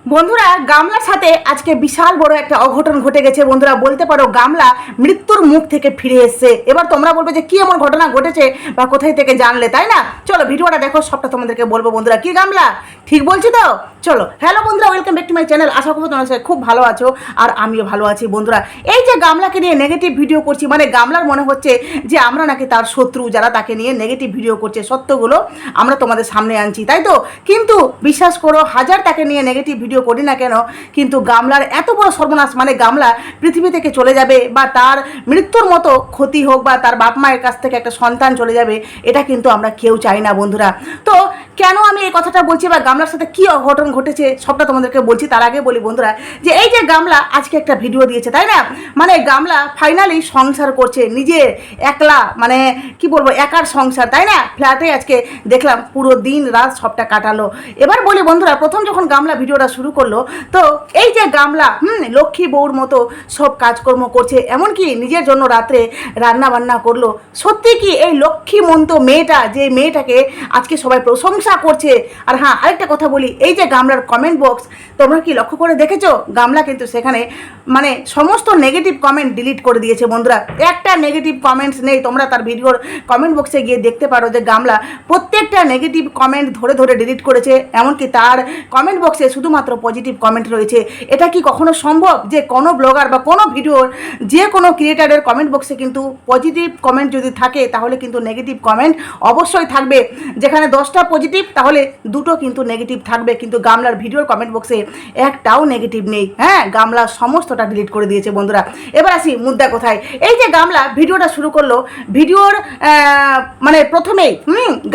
বন্ধুরা গামলার সাথে আজকে বিশাল বড় একটা অঘটন ঘটে গেছে। বন্ধুরা বলতে পারো গামলা মৃত্যুর মুখ থেকে ফিরে এসেছে। এবার তোমরা বলবে যে কি এমন ঘটনা ঘটেছে বা কোথায় থেকে জানলে, তাই না? চলো ভিডিওটা দেখো, সবটা তোমাদেরকে বলবো। বন্ধুরা কি গামলা ঠিক বলছি তো? চলো। হ্যালো বন্ধুরা, welcome back to my channel. আশা করি তোমরা খুব ভালো আছো আর আমিও ভালো আছি। বন্ধুরা এই যে গামলাকে নিয়ে নেগেটিভ ভিডিও করছি, মানে গামলার মনে হচ্ছে যে আমরা নাকি তার শত্রু, যারা তাকে নিয়ে নেগেটিভ ভিডিও করছে। সত্যগুলো আমরা তোমাদের সামনে আনছি, তাই তো? কিন্তু বিশ্বাস করো, হাজার তাকে নিয়ে নেগেটিভ ভিডিও করি না কেন, কিন্তু গামলার এত বড় সর্বনাশ, মানে গামলা পৃথিবী থেকে চলে যাবে বা তার মৃত্যুর মতো ক্ষতি হোক বা তার বাপ মায়ের কাছ থেকে একটা সন্তান চলে যাবে, এটা কিন্তু আমরা কেউ চাই না। বন্ধুরা তো কেন আমি এই কথাটা বলছি বা গামলার সাথে কী অঘটন ঘটেছে সবটা তোমাদেরকে বলছি। তার আগে বলি বন্ধুরা, যে এই যে গামলা আজকে একটা ভিডিও দিয়েছে, তাই না? মানে গামলা ফাইনালি সংসার করছে নিজে একলা, মানে কি বলবো, একার সংসার, তাই না? ফ্ল্যাটে আজকে দেখলাম পুরো দিন রাত সবটা কাটালো। এবার বলি বন্ধুরা, প্রথম যখন গামলা ভিডিওটা শুরু করলো, তো এই যে গামলা লক্ষ্মী বউর মতো সব কাজকর্ম করছে, এমনকি নিজের জন্য রাত্রে রান্না বান্না করলো। সত্যি কি এই লক্ষ্মীমন্ত মেয়েটা, যে মেয়েটাকে আজকে সবাই প্রশংসা করছে। আর হ্যাঁ, আরেকটা কথা বলি, এই যে গামলার কমেন্ট বক্স তোমরা কি লক্ষ্য করে দেখেছো? গামলা কিন্তু সেখানে মানে সমস্ত নেগেটিভ কমেন্ট ডিলিট করে দিয়েছে। বন্ধুরা একটা নেগেটিভ কমেন্টস নেই। তোমরা তার ভিডিওর কমেন্ট বক্সে গিয়ে দেখতে পারো যে গামলা প্রত্যেকটা নেগেটিভ কমেন্ট ধরে ধরে ডিলিট করেছে। এমনকি তার কমেন্ট বক্সে শুধুমাত্র পজিটিভ কমেন্ট রয়েছে। এটা কি কখনো সম্ভব যে কোনো ব্লগার বা কোনো ভিডিওর যে কোনো ক্রিয়েটারের কমেন্ট বক্সে কিন্তু পজিটিভ কমেন্ট যদি থাকে, তাহলে কিন্তু নেগেটিভ কমেন্ট অবশ্যই থাকবে। যেখানে 10টা পজিটিভ, তাহলে 2টো কিন্তু নেগেটিভ থাকবে। কিন্তু গামলার ভিডিওর কমেন্ট বক্সে একটাও নেগেটিভ নেই। হ্যাঁ, গামলা সমস্তটা ডিলিট করে দিয়েছে। বন্ধুরা এবার আসি মুদ্রা কোথায়। এই যে গামলা ভিডিওটা শুরু করলো, ভিডিওর মানে প্রথমেই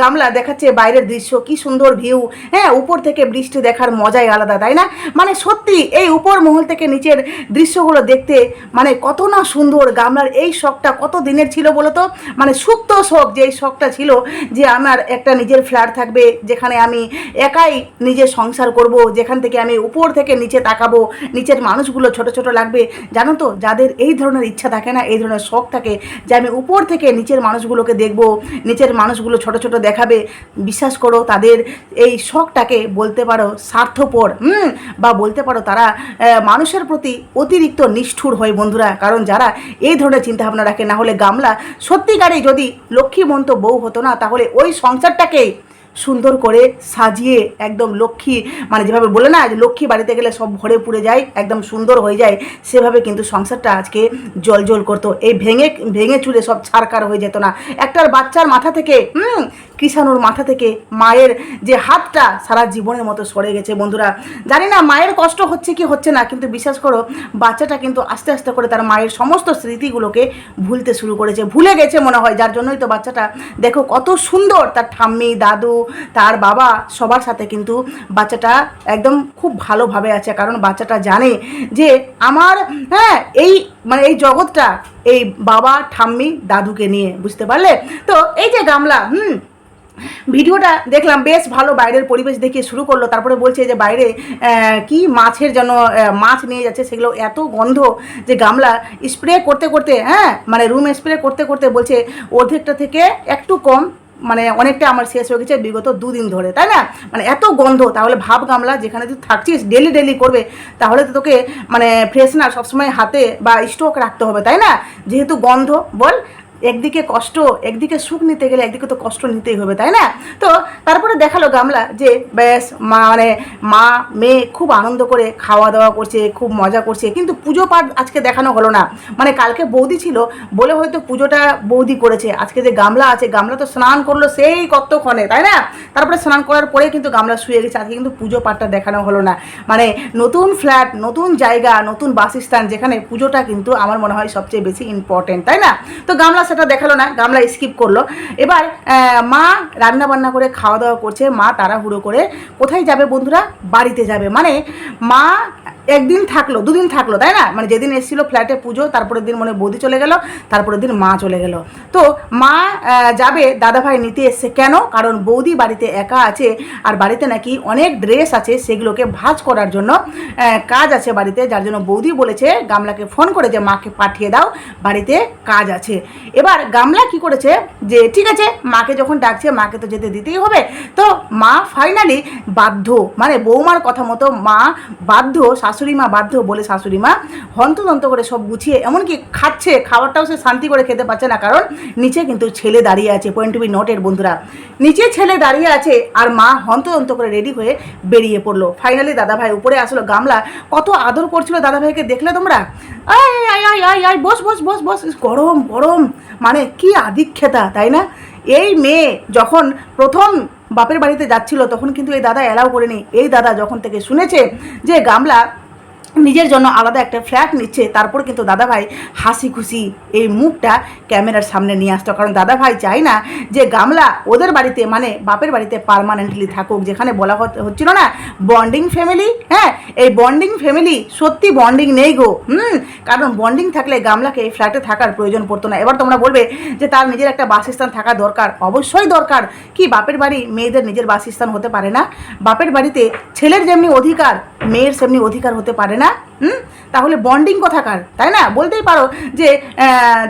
গামলা দেখাচ্ছে বাইরের দৃশ্য, কি সুন্দর ভিউ। হ্যাঁ, উপর থেকে বৃষ্টি দেখার মজাই আলাদা, তাই না? মানে সত্যি এই উপর মহল থেকে নিচের দৃশ্যগুলো দেখতে মানে কত না সুন্দর। গামলার এই শখটা কত দিনের ছিল বলো তো? মানে সুপ্ত শখ, যে এই শখটা ছিল যে আমার একটা নিজের ফ্ল্যাট থাকবে, যেখানে আমি একাই নিজের সংসার করব, যেখান থেকে আমি উপর থেকে নিচে তাকাবো, নিচের মানুষগুলো ছোট ছোট লাগবে। জানো তো, যাদের এই ধরনের ইচ্ছা থাকে না, এই ধরনের শখ থাকে যে আমি উপর থেকে নিচের মানুষগুলোকে দেখব, নিচের মানুষগুলো ছোট ছোট দেখাবে, বিশ্বাস করো তাদের এই শখটাকে বলতে পারো স্বার্থপর, বা বলতে পারো তারা মানুষের প্রতি অতিরিক্ত নিষ্ঠুর হয়। বন্ধুরা কারণ যারা এই ধরনের চিন্তাভাবনা রাখে, না হলে গামলা সত্যিকারেই যদি লক্ষ্মীমন্ত বউ হতো না, তাহলে ওই সংসারটাকে সুন্দর করে সাজিয়ে একদম লক্ষ্মী, মানে যেভাবে বলে না যে লক্ষ্মী বাড়িতে গেলে সব ভরে পুড়ে যায়, একদম সুন্দর হয়ে যায়, সেভাবে কিন্তু সংসারটা আজকে জল জল করতো। এই ভেঙে ভেঙে চুরে সব ছাড়কার হয়ে যেত না। একটার বাচ্চার মাথা থেকে কৃষাণুর মাথা থেকে মায়ের যে হাতটা সারা জীবনের মতো সরে গেছে। বন্ধুরা জানি না মায়ের কষ্ট হচ্ছে কি হচ্ছে না, কিন্তু বিশ্বাস করো বাচ্চাটা কিন্তু আস্তে আস্তে করে তার মায়ের সমস্ত স্মৃতিগুলোকে ভুলতে শুরু করেছে, ভুলে গেছে মনে হয়। যার জন্যই তো বাচ্চাটা দেখো কত সুন্দর, তার ঠাম্মি, দাদু, তার বাবা সবার সাথে কিন্তু বাচ্চাটা একদম খুব ভালোভাবে আছে। কারণ বাচ্চাটা জানে যে আমার এই মানে এই জগৎটা এই বাবা, ঠাম্মি, দাদুকে নিয়ে, বুঝতে পারলে? তো এই যে গামলা ভিডিওটা দেখলাম বেশ ভালো, বাইরের পরিবেশ দেখিয়ে শুরু করলো। তারপরে বলছে যে বাইরে কি মাছের জন্য মাছ নিয়ে যাচ্ছে, সেগুলো এত গন্ধ যে গামলা স্প্রে করতে করতে, মানে রুম স্প্রে করতে করতে বলছে অর্ধেকটা থেকে একটু কম, মানে অনেকটা আমার শেষ হয়ে গেছে বিগত 2 দিন ধরে, তাই না? মানে এত গন্ধ। তাহলে ভাব গামলা, যেখানে তুই থাকছিস ডেলি ডেলি করবে, তাহলে তো তোকে মানে ফ্রেশনার সবসময় হাতে বা স্টক রাখতে হবে, তাই না? যেহেতু গন্ধ, বল একদিকে কষ্ট, একদিকে সুখ নিতে গেলে একদিকে তো কষ্ট নিতেই হবে, তাই না? তো তারপরে দেখালো গামলা যে বেশ মানে মা মেয়ে খুব আনন্দ করে খাওয়া দাওয়া করছে, খুব মজা করছে। কিন্তু পুজো পাঠ আজকে দেখানো হলো না। মানে কালকে বৌদি ছিল বলে হয়তো পুজোটা বৌদি করেছে। আজকে যে গামলা আছে, গামলা তো স্নান করলো সেই কতক্ষণে, তাই না? তারপরে স্নান করার পরে কিন্তু গামলা শুয়ে গেছে। আজকে কিন্তু পুজো পাঠটা দেখানো হলো না। মানে নতুন ফ্ল্যাট, নতুন জায়গা, নতুন বাসস্থান, যেখানে পুজোটা কিন্তু আমার মনে হয় সবচেয়ে বেশি ইম্পর্টেন্ট, তাই না? তো গামলা সেটা দেখালো না, গামলা স্কিপ করলো। এবার মা রান্না বান্না করে খাওয়া দাওয়া করছে। মা তাড়াহুড়ো করে কোথায় যাবে বন্ধুরা? বাড়িতে যাবে। মানে মা একদিন থাকলো, দুদিন থাকলো, তাই না? মানে যেদিন এসেছিলো ফ্ল্যাটে পুজো, তারপরের দিন মনে বৌদি চলে গেল, তারপরের দিন মা চলে গেল। তো মা যাবে দাদাভাই নিতে এসছে, কেন? কারণ বৌদি বাড়িতে একা আছে, আর বাড়িতে নাকি অনেক ড্রেস আছে, সেগুলোকে ভাঁজ করার জন্য কাজ আছে বাড়িতে, যার জন্য বৌদি বলেছে গামলাকে ফোন করে যে মাকে পাঠিয়ে দাও, বাড়িতে কাজ আছে। এবার গামলা কি করেছে যে ঠিক আছে, মাকে যখন ডাকছে মাকে তো যেতে দিতেই হবে। তো মা ফাইনালি বাধ্য, মানে বৌমার কথা মতো মা বাধ্য, শাশুড়ি মা বাধ্য বলে শাশুড়ি মা হন্তদন্ত করে সব গুছিয়ে, এমনকি খাচ্ছে, খাবারটাও সে শান্তি করে খেতে পারছে না, কারণ নিচে কিন্তু ছেলে দাঁড়িয়ে আছে। পয়েন্ট টু বি নোটের বন্ধুরা, নিচে ছেলে দাঁড়িয়ে আছে আর মা হন্তদন্ত করে রেডি হয়ে বেরিয়ে পড়লো। ফাইনালি দাদাভাই উপরে আসলো, গামলা কত আদর করছিল দাদাভাইকে, দেখলে তোমরা? আয় আয় আয় আয় আয়, বস বস বস বস, গরম গরম, মানে কি আদিক্ষেতা, তাই না? এই মেয়ে যখন প্রথম বাপের বাড়িতে যাচ্ছিল তখন কিন্তু এই দাদা অ্যালাউ করেনি। এই দাদা যখন থেকে শুনেছে যে গামলা নিজের জন্য আলাদা একটা ফ্ল্যাট নিচ্ছে, তারপর কিন্তু দাদাভাই হাসি খুশি এই মুখটা ক্যামেরার সামনে নিয়ে আসতো, কারণ দাদাভাই চায় না যে গামলা ওদের বাড়িতে, মানে বাপের বাড়িতে পার্মানেন্টলি থাকুক, যেখানে বলা হচ্ছিল না বন্ডিং ফ্যামিলি। হ্যাঁ, এই বন্ডিং ফ্যামিলি সত্যি বন্ডিং নেই গো। কারণ বন্ডিং থাকলে গামলাকে এই ফ্ল্যাটে থাকার প্রয়োজন পড়তো না। এবার তোমরা বলবে যে তার নিজের একটা বাসস্থান থাকা দরকার, অবশ্যই দরকার। কি বাপের বাড়ি মেয়েদের নিজের বাসস্থান হতে পারে না? বাপের বাড়িতে ছেলের যেমনি অধিকার, মেয়ের সেমনি অধিকার হতে পারে না? তাহলে বন্ডিং কোথাকার, তাই না? বলতেই পারো যে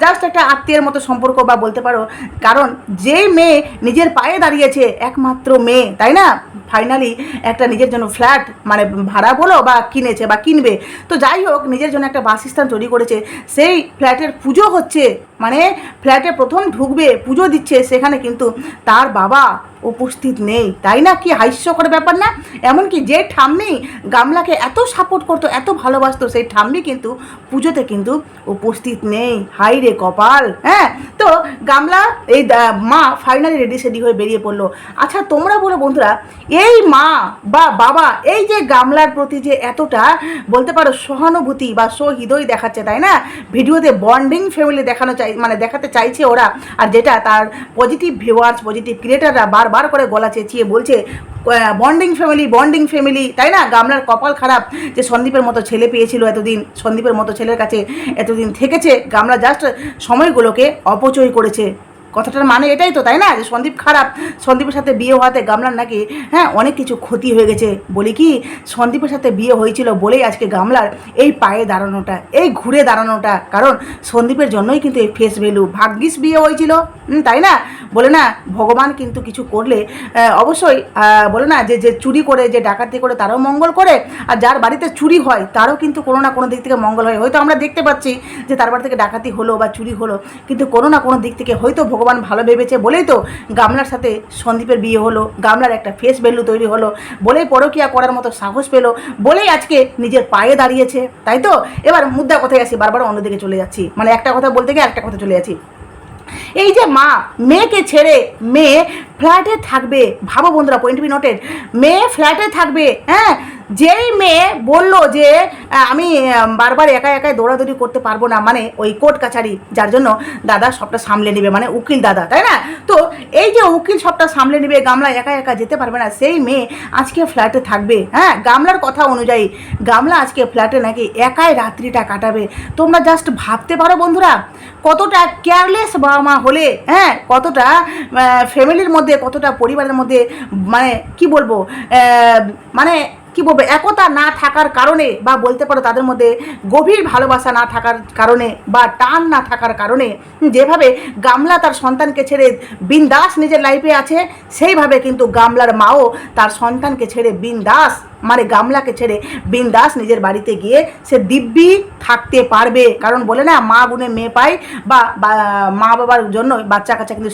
জাস্ট একটা আত্মীয়ের মতো সম্পর্ক, বা বলতে পারো কারণ যেই মেয়ে নিজের পায়ে দাঁড়িয়েছে, একমাত্র মেয়ে, তাই না, ফাইনালি একটা নিজের জন্য ফ্ল্যাট, মানে ভাড়া বলো বা কিনেছে বা কিনবে, তো যাই হোক নিজের জন্য একটা বাসস্থান তৈরি করেছে। সেই ফ্ল্যাটের পুজো হচ্ছে, মানে ফ্ল্যাটে প্রথম ঢুকবে, পুজো দিচ্ছে, সেখানে কিন্তু তার বাবা উপস্থিত নেই, তাই না? কি হাস্যকর ব্যাপার না? এমনকি যে ঠাম্মি গামলাকে এত সাপোর্ট করতো, এত ভালোবাসতো, সেই ঠাম্মি কিন্তু পুজোতে কিন্তু উপস্থিত নেই। হাই রে কপাল। হ্যাঁ, তো গামলা এই মা ফাইনালি রেডি সেডি হয়ে বেরিয়ে পড়লো। আচ্ছা তোমরা বলো বন্ধুরা, এই মা বা বাবা এই যে গামলার প্রতি যে এতটা বলতে পারো সহানুভূতি বা সহৃদয় দেখাচ্ছে, তাই না? ভিডিওতে বন্ডিং ফ্যামিলি দেখানো চাই, মানে দেখাতে চাইছে ওরা, আর যেটা তার পজিটিভ ভিউয়ার্স, পজিটিভ ক্রিয়েটাররা বারবার করে গলা চেঁচিয়ে বলছে বন্ডিং ফ্যামিলি, বন্ডিং ফ্যামিলি, তাই না? গামলার কপাল খারাপ যে সন্দীপের মতো ছেলে পেয়েছিল এতদিন, সন্দীপের মতো ছেলের কাছে এতদিন থেকেছে, গামলা জাস্ট সময়গুলোকে অপচয় করেছে। কথাটার মানে এটাই তো, তাই না? যে সন্দীপ খারাপ, সন্দীপের সাথে বিয়ে হওয়াতে গামলার নাকি অনেক কিছু ক্ষতি হয়ে গেছে। বলি কি, সন্দীপের সাথে বিয়ে হয়েছিল বলেই আজকে গামলার এই পায়ে দাঁড়ানোটা, এই ঘুরে দাঁড়ানোটা, কারণ সন্দীপের জন্যই কিন্তু এই ফেস ভ্যালু। ভাগ্যিস বিয়ে হয়েছিল, তাই না? বলে না ভগবান কিন্তু কিছু করলে অবশ্যই বলে না যে যে চুরি করে, যে ডাকাতি করে তারও মঙ্গল করে, আর যার বাড়িতে চুরি হয় তারও কিন্তু কোনো না কোনো দিক থেকে মঙ্গল হয়। হয়তো আমরা দেখতে পাচ্ছি যে তার বাড়ি থেকে ডাকাতি হলো বা চুরি হলো, কিন্তু কোনো না কোনো দিক থেকে হয়তো ভগবান ভালো ভেবেছে বলেই তো গামলার সাথে সন্দীপের বিয়ে হলো, গামলার একটা ফেস ভ্যালু তৈরি হলো, বলেই পরকীয়া করার মতো সাহস পেলো, বলেই আজকে নিজের পায়ে দাঁড়িয়েছে, তাই তো? এবার মুদ্রা কথায় আসি, বারবার অন্যদিকে চলে যাচ্ছি, মানে একটা কথা বলতে গিয়ে একটা কথা চলে যাচ্ছি। এই যে মা মেয়েকে ছেড়ে মেয়ে ফ্ল্যাটে থাকবে, ভাবো বন্ধুরা, পয়েন্ট বি নোটেড, মেয়ে ফ্ল্যাটে থাকবে। হ্যাঁ, যেই মেয়ে বললো যে আমি বারবার একা একাই দৌড়াদৌড়ি করতে পারবো না, মানে ওই কোর্ট কাছারি, যার জন্য দাদা সবটা সামলে নেবে, মানে উকিল দাদা, তাই না? তো এই যে উকিল সবটা সামলে নেবে, গামলা একা একা যেতে পারবে না, সেই মেয়ে আজকে ফ্ল্যাটে থাকবে। হ্যাঁ, গামলার কথা অনুযায়ী গামলা আজকে ফ্ল্যাটে নাকি একাই রাত্রিটা কাটাবে। তোমরা জাস্ট ভাবতে পারো বন্ধুরা, কতটা কেয়ারলেস বাবা মা হলে, হ্যাঁ, কতটা ফ্যামিলির মধ্যে, কতটা পরিবারের মধ্যে, মানে কি বলবো, মানে কি বলবো, একতা না থাকার কারণে, বা বলতে পারো তাদের মধ্যে গভীর ভালোবাসা না থাকার কারণে, বা টান না থাকার কারণে, যেভাবে গামলা তার সন্তানকে ছেড়ে বিন্দাস নিজের লাইফে আছে, সেইভাবে কিন্তু গামলার মাও তার সন্তানকে ছেড়ে বিন্দাস, মানে গামলাকে ছেড়ে বিন্দাস নিজের বাড়িতে গিয়ে সে দিব্যি থাকতে পারবে। কারণ বলে না মা গুণে মেয়ে পায়, বা মা বাবার জন্য বাচ্চা কাচ্চা কিন্তু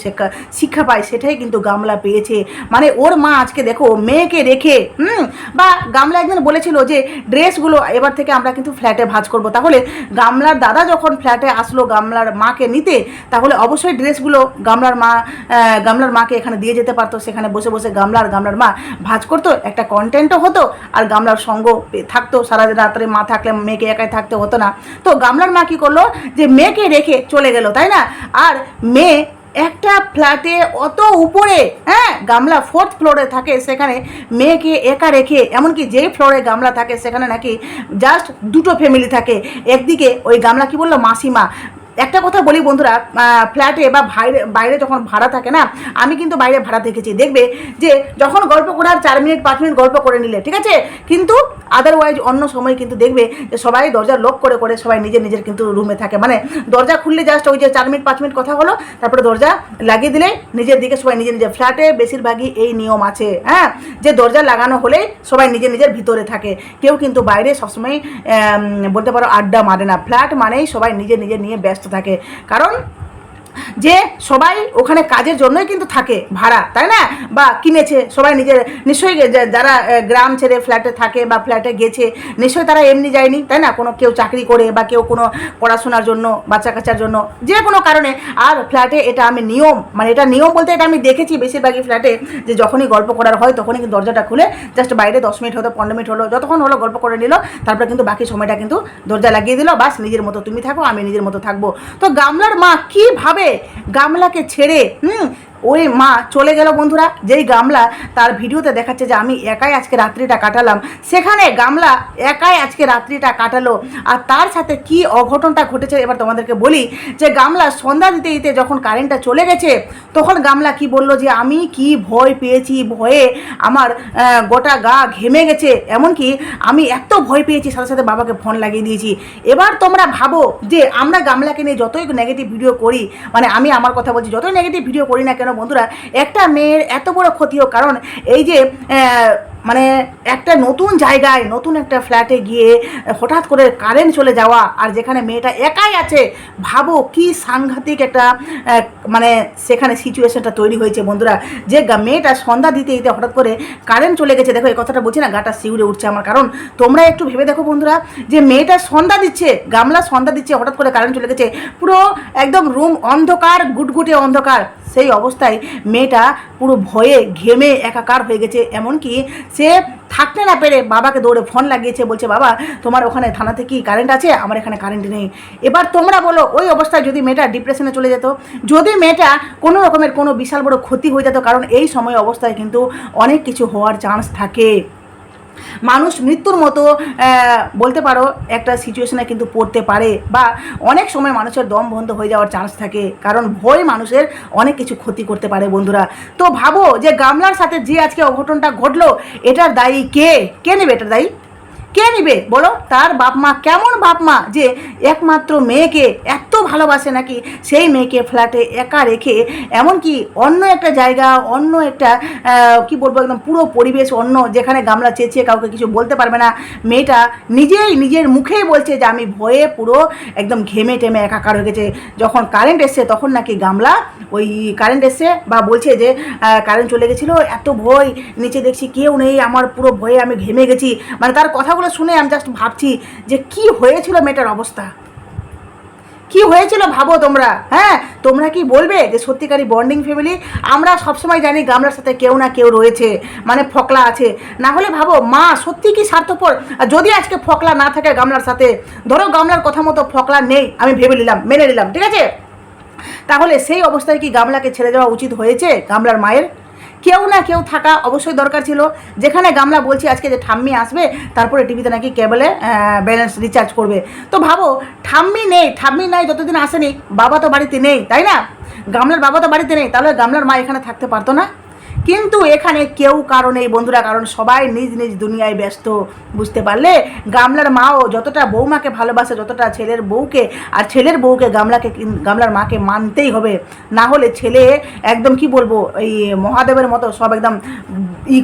শিক্ষা পায়, সেটাই কিন্তু গামলা পেয়েছে। মানে ওর মা আজকে দেখো মেয়েকে রেখে, বা গামলা একদিন বলেছিল যে ড্রেসগুলো এবার থেকে আমরা কিন্তু ফ্ল্যাটে ভাঁজ করব। তাহলে গামলার দাদা যখন ফ্ল্যাটে আসলো গামলার মাকে নিতে, তাহলে অবশ্যই ড্রেসগুলো গামলার মাকে এখানে দিয়ে যেতে পারতো, সেখানে বসে বসে গামলার মা ভাঁজ করতো, একটা কন্টেন্টও হতো, আর গামলার সঙ্গ থাকতো, সারা রাত্রে মা থাকলে মেয়েকে একাই থাকতে হতো না। তো গামলার মা কি করলো, যে মেয়েকে রেখে চলে গেল, তাই না? আর মেয়ে একটা ফ্ল্যাটে অত উপরে, হ্যাঁ, গামলা 4th ফ্লোরে থাকে, সেখানে মেয়েকে একা রেখে, এমনকি যে ফ্লোরে গামলা থাকে সেখানে নাকি জাস্ট 2টো ফ্যামিলি থাকে। একদিকে ওই গামলা কি বললো, মাসিমা। একটা কথা বলি বন্ধুরা, ফ্ল্যাটে বা বাইরে বাইরে যখন ভাড়া থাকে না, আমি কিন্তু বাইরে ভাড়া দেখেছি, দেখবে যে যখন গল্প করার 4 মিনিট 5 মিনিট গল্প করে নিলে, ঠিক আছে, কিন্তু আদারওয়াইজ অন্য সময় কিন্তু দেখবে যে সবাই দরজা লক করে করে সবাই নিজের নিজের কিন্তু রুমে থাকে। মানে দরজা খুললে জাস্ট ওই যে 4 মিনিট 5 মিনিট কথা হলো, তারপরে দরজা লাগিয়ে দিলে নিজের দিকে সবাই নিজের নিজের। ফ্ল্যাটে বেশিরভাগই এই নিয়ম আছে, হ্যাঁ, যে দরজা লাগানো হলেই সবাই নিজের নিজের ভিতরে থাকে, কেউ কিন্তু বাইরে সবসময় বলতে পারো আড্ডা মারে না। ফ্ল্যাট মানেই সবাই নিজের নিজের নিয়ে ব্যস্ত থাকে, কারণ যে সবাই ওখানে কাজের জন্যই কিন্তু থাকে ভাড়া, তাই না, বা কিনেছে সবাই নিজের। নিশ্চয়ই যারা গ্রাম ছেড়ে ফ্ল্যাটে থাকে বা ফ্ল্যাটে গেছে, নিশ্চয়ই তারা এমনি যায়নি, তাই না, কোনো কেউ চাকরি করে বা কেউ কোনো পড়াশোনার জন্য, বাচ্চা কাচ্চার জন্য, যে কোনো কারণে। আর ফ্ল্যাটে এটা আমি নিয়ম, মানে এটা নিয়ম বলতে এটা আমি দেখেছি বেশিরভাগই ফ্ল্যাটে, যে যখনই গল্প করার হয় তখনই কিন্তু দরজাটা খুলে জাস্ট বাইরে 10 মিনিট হলো 15 মিনিট হলো, যতক্ষণ হলো গল্প করে নিল, তারপরে কিন্তু বাকি সময়টা কিন্তু দরজা লাগিয়ে দিল, বাস নিজের মতো তুমি থাকো, আমি নিজের মতো থাকবো। তো গামলার মা কীভাবে গামলাকে ছেড়ে ওই মা চলে গেল বন্ধুরা। যেই গামলা তার ভিডিওতে দেখাচ্ছে যে আমি একাই আজকে রাত্রিটা কাটালাম, সেখানে গামলা একাই আজকে রাত্রিটা কাটালো। আর তার সাথে কি অঘটনটা ঘটেছে এবার তোমাদেরকে বলি। যে গামলা সন্ধ্যা দিতে দিতে যখন কারেন্টটা চলে গেছে, তখন গামলা কি বললো যে আমি কি ভয় পেয়েছি, ভয়ে আমার গোটা গা ঘেমে গেছে, এমনকি আমি এত ভয় পেয়েছি সাথে সাথে বাবাকে ফোন লাগিয়ে দিয়েছি। এবার তোমরা ভাবো যে আমরা গামলাকে নিয়ে যতই নেগেটিভ ভিডিও করি, মানে আমি আমার কথা বলছি, যতই নেগেটিভ ভিডিও করি না কেন বন্ধুরা, একটা মেয়ের এত বড় ক্ষতি হোক, কারণ এই যে মানে একটা নতুন জায়গায় নতুন একটা ফ্ল্যাটে গিয়ে হঠাৎ করে কারেন্ট চলে যাওয়া, আর যেখানে মেয়েটা একাই আছে, ভাবো কি সাংঘাতিক একটা মানে সেখানে সিচুয়েশনটা তৈরি হয়েছে বন্ধুরা। যে মেয়েটা সন্ধ্যা দিতে দিতে হঠাৎ করে কারেন্ট চলে গেছে, দেখো এই কথাটা বলছি না, গাটা শিউরে উঠছে আমার, কারণ তোমরা একটু ভেবে দেখো বন্ধুরা, যে মেয়েটা সন্ধ্যা দিচ্ছে, গামলা সন্ধ্যা দিচ্ছে, হঠাৎ করে কারেন্ট চলে গেছে, পুরো একদম রুম অন্ধকার, গুটগুটে অন্ধকার, সেই অবস্থায় মেয়েটা পুরো ভয়ে ঘেমে একাকার হয়ে গেছে। এমনকি সে থাকতে না পেরে বাবাকে দৌড়ে ফোন লাগিয়েছে, বলছে বাবা তোমার ওখানে থানাতে কি কারেন্ট আছে, আমার এখানে কারেন্ট নেই। এবার তোমরা বলো ওই অবস্থায় যদি মেয়েটা ডিপ্রেশনে চলে যেত, যদি মেয়েটা কোনো রকমের কোনো বিশাল বড় ক্ষতি হয়ে যেত, কারণ এই সময় অবস্থায় কিন্তু অনেক কিছু হওয়ার চান্স থাকে, মানুষ মৃত্যুর মতো বলতে পারো একটা সিচুয়েশনে কিন্তু পড়তে পারে, বা অনেক সময় মানুষের দম বন্ধ হয়ে যাওয়ার চান্স থাকে, কারণ ভয় মানুষের অনেক কিছু ক্ষতি করতে পারে বন্ধুরা। তো ভাবো যে গামলার সাথে যে আজকে অঘটনটা ঘটলো, এটার দায়ী কে? কে নেবে এটার দায়ী? কে নিবে বলো? তার বাপ মা, কেমন বাপ মা যে একমাত্র মেয়েকে এত ভালোবাসে নাকি সেই মেয়েকে ফ্ল্যাটে একা রেখে, এমনকি অন্য একটা জায়গা, অন্য একটা কি বলবো, একদম পুরো পরিবেশ অন্য, যেখানে গামলা চেঁচিয়ে কাউকে কিছু বলতে পারবে না, মেয়েটা নিজেই নিজের মুখেই বলছে যে আমি ভয়ে পুরো একদম ঘেমে টেমে একাকার হয়ে গেছে। যখন কারেন্ট এসছে তখন নাকি গামলা ওই কারেন্ট এসছে বা বলছে যে কারেন্ট চলে গেছিলো, এত ভয়, নিচে দেখছি কেউ নেই, আমার পুরো ভয়ে আমি ঘেমে গেছি। মানে তার কথাগুলো শুনে আমি জাস্ট ভাবছি যে কি হয়েছিল মেয়েটার অবস্থা, কি হয়েছিল ভাবো তোমরা। হ্যাঁ, তোমরা কি বলবে যে সত্যিকারই বন্ডিং ফ্যামিলি? আমরা সবসময় জানি গামলার সাথে কেউ না কেউ রয়েছে, মানে ফকলা আছে, না হলে ভাবো মা সত্যি কি স্বার্থপর। আর যদি আজকে ফকলা না থাকে গামলার সাথে, ধরো গামলার কথা মতো ফকলা নেই, আমি ভেবে নিলাম, মেনে নিলাম, ঠিক আছে, তাহলে সেই অবস্থায় কি গামলাকে ছেড়ে যাওয়া উচিত হয়েছে? গামলার মায়ের কেউ না কেউ থাকা অবশ্যই দরকার ছিল। যেখানে গামলা বলছি আজকে যে ঠাম্মি আসবে, তারপরে টিভিতে নাকি কেবলে ব্যালেন্স রিচার্জ করবে, তো ভাবো ঠাম্মি নেই, ঠাম্মি নাই যতদিন আসেনি, বাবা তো বাড়িতে নেই, তাই না, গামলার বাবা তো বাড়িতে নেই, তাহলে গামলার মা এখানে থাকতে পারতো না? কিন্তু এখানে কেউ কারণ এই বন্ধুরা, কারণ সবাই নিজ নিজ দুনিয়ায় ব্যস্ত, বুঝতে পারলে? গামলার মাও যতটা বৌমাকে ভালোবাসে, যতটা ছেলের বউকে, আর ছেলের বউকে গামলার মাকে মানতেই হবে, না হলে ছেলে একদম কি বলবো, এই মহাদেবের মতো সব একদম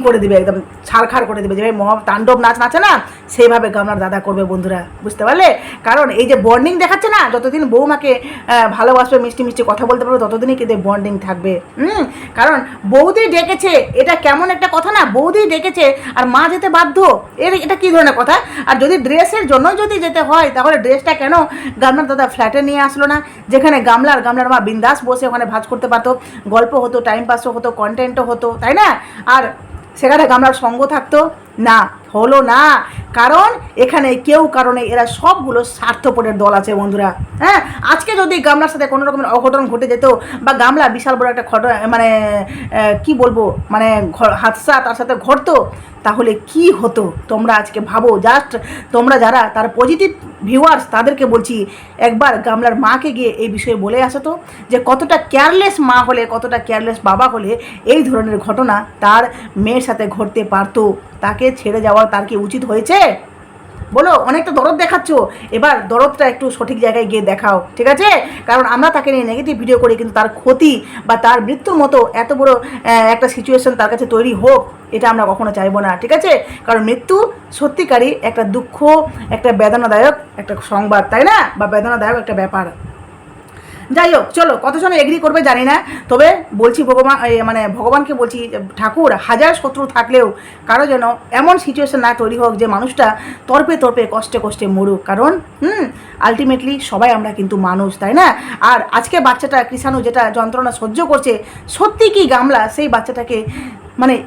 করে দেবে, একদম ছাড়খাড় করে দেবে, যেভাবে তাণ্ডব নাচ নাচে না, সেইভাবে গামলার দাদা করবে বন্ধুরা, বুঝতে পারলে? কারণ এই যে বন্ডিং দেখাচ্ছে না, যতদিন বৌমাকে ভালোবাসবে, মিষ্টি মিষ্টি কথা বলতে পারবে, ততদিনই কিন্তু বন্ডিং থাকবে। কারণ বৌদি ডেকেছে, এটা কেমন একটা কথা না, বৌদি ডেকেছে আর মা যেতে বাধ্য, এটা কি ধরনের কথা? আর যদি ড্রেসের জন্যই যদি যেতে হয়, তাহলে ড্রেসটা কেন গামলার দাদা ফ্ল্যাটে নিয়ে আসলো না, যেখানে গামলার মা বিন্দাস বসে ওখানে ভাজ করতে পারতো, গল্প হতো, টাইম পাসও হতো, কন্টেন্টও হতো, তাই না? আর সেখানে গামলার সঙ্গ থাকতো না, হলো না। কারণ এখানে কেউ কারণে এরা সবগুলো স্বার্থপরের দল আছে বন্ধুরা। হ্যাঁ, আজকে যদি গামলার সাথে কোনো রকমের অঘটন ঘটে যেত বা গামলা বিশাল বড় একটা মানে কি বলবো মানে হাদসা তার সাথে ঘটতো, তাহলে কি হতো তোমরা আজকে ভাবো। জাস্ট তোমরা যারা তার পজিটিভ ভিউয়ার্স তাদেরকে বলছি, একবার গামলার মাকে গিয়ে এই বিষয়ে বলে আসো তো, যে কতটা কেয়ারলেস মা হলে, কতটা কেয়ারলেস বাবা হলে এই ধরনের ঘটনা তার মেয়ের সাথে ঘটতে পারতো। তাকে ছেড়ে যাওয়ার তার কি উচিত হয়েছে? বলো, অনেকটা দরদ দেখাচ্ছ, এবার দরদটা একটু সঠিক জায়গায় গিয়ে দেখাও, ঠিক আছে? কারণ আমরা তাকে নিয়ে নেগেটিভ ভিডিও করি, কিন্তু তার ক্ষতি বা তার মৃত্যুর মতো এত বড় একটা সিচুয়েশন তার কাছে তৈরি হোক, এটা আমরা কখনো চাইবো না, ঠিক আছে? কারণ মৃত্যু সত্যিকারই একটা দুঃখ, একটা বেদনাদায়ক একটা সংবাদ, তাই না? বা বেদনাদায়ক একটা ব্যাপার। যাই হোক, চলো কতজন এগ্রি করবে জানি না, তবে বলছি ভগবানকে বলছি, ঠাকুর হাজার শত্রু থাকলেও কারো যেন এমন সিচুয়েশন না তৈরি হোক যে মানুষটা তর্পে তর্পে কষ্টে কষ্টে মরুক। কারণ আলটিমেটলি সবাই আমরা কিন্তু মানুষ, তাই না? আর আজকে বাচ্চাটা কৃষাণু যেটা যন্ত্রণা সহ্য করছে, সত্যি কি গামলা সেই বাচ্চাটাকে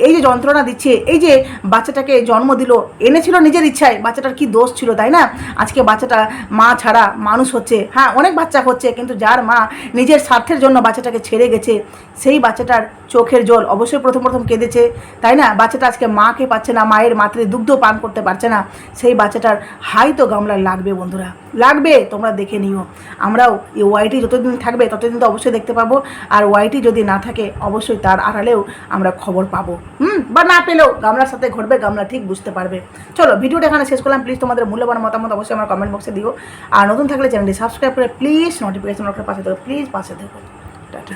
এই যে যন্ত্রণা দিচ্ছে, এই যে বাচ্চাটাকে জন্ম দিল, এনেছিল নিজের ইচ্ছায়, বাচ্চাটার কি দোষ ছিল, তাই না? আজকে বাচ্চাটা মা ছাড়া মানুষ হচ্ছে। হ্যাঁ, অনেক বাচ্চা হচ্ছে, কিন্তু যার মা নিজের স্বার্থের জন্য বাচ্চাটাকে ছেড়ে গেছে, সেই বাচ্চাটার চোখের জল অবশ্যই প্রথম কেঁদেছে, তাই না? বাচ্চাটা আজকে মাকে পাচ্ছে না, মায়ের মাতৃ দুগ্ধ পান করতে পারছে না, সেই বাচ্চাটার হাই তো গামলার লাগবে বন্ধুরা, লাগবে। তোমরা দেখে নিও, আমরাও এই ওয়াইটি যতদিন থাকবে ততদিন তো অবশ্যই দেখতে পাবো, আর ওয়াইটি যদি না থাকে অবশ্যই তার আড়ালেও আমরা খবর পাবো, বা না পেলেও গামলার সাথে ঘটবে, গামলা ঠিক বুঝতে পারবে। চলো ভিডিওটা এখানে শেষ করলাম। প্লিজ তোমাদের মূল্যবান মতামত অবশ্যই আমার কমেন্ট বক্সে দিও, আর নতুন থাকলে চ্যানেলটি সাবস্ক্রাইব করে প্লিজ নোটিফিকেশন পাশে দেখো, প্লিজ পাশে দেখো। টাটা।